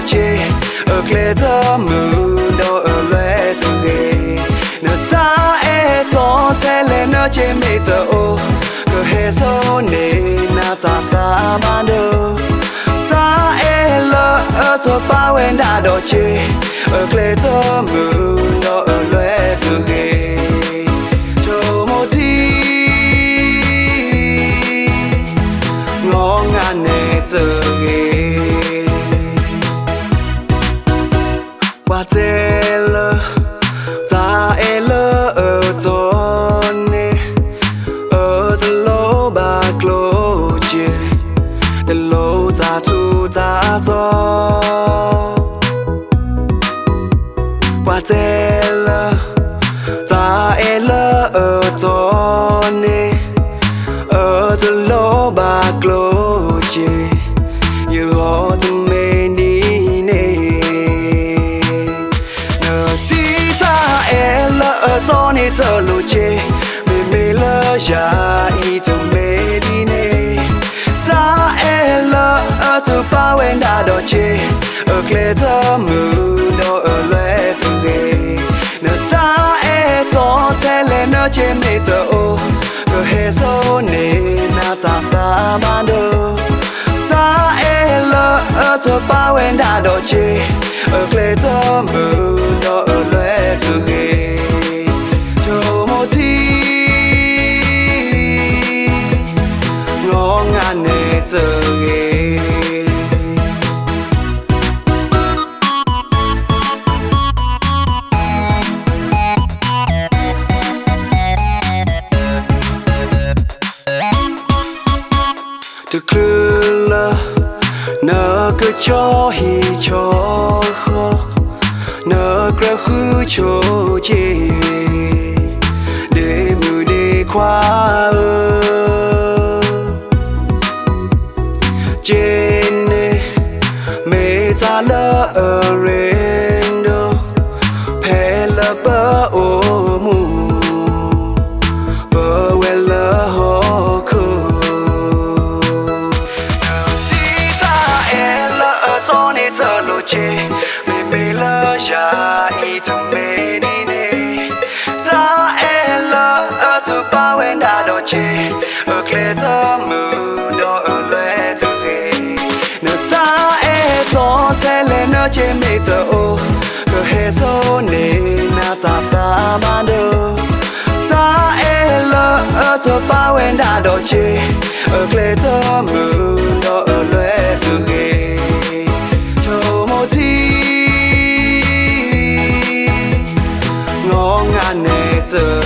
chê ở kề thơ mù đâu ở lệ từ ghê nợ ta e gió thế lên nợ chê mê tờ ô cờ hê sâu nê na ta ta ban đầu ta e lỡ ở thơ bao em đã đỏ chê ở kề thơ mù đâu ở lệ từ ghê cho một thi ngó ngàn nê từ ghê qua tê lơ ta e lơ ở tôn nê ở từ lô bà lô chê để lô ta tu ta gió qua tê lơ ta e lơ ở tôn nê ở từ lô bà lô chê yêu họ từ mê đi nê nợ si ta e lơ ở tôn nê thơ lô chê mê mê lơ ya y từ mê đi nê ta e lơ ở từ bao em đã đỏ chê ở kề thơ mù đâu ở lệ từ ghê nợ ta e gió thế lên nợ chê mê tờ ô cờ hê sâu nê na ta ta ban đầu ta e lơ ở thơ bao em đã đỏ chê ở kề thơ mù đâu ở lệ từ ghê cho một thi ngó ngàn nê từ ghê từ khứ lơ nợ cứ cho hi cho khó nợ cứ khứ cho chê để mưu để khoa trên nê mê ta lơ ở rên đô phê lơ bơ ô mù bơ quê lơ hô khô chê mê mê lơ ya y từ mê đi nê ta e lơ ở từ bao em đã đỏ chê ở kề thơ mù đâu ở lệ từ ghê nợ ta e gió thế lên nợ chê mê tờ ô cờ hê sâu nê na ta ta ban đầu ta e lơ ở từ bao em đã đỏ chê ở kề thơ mù đâu ở lệ từ ghê ngó ngàn nê từ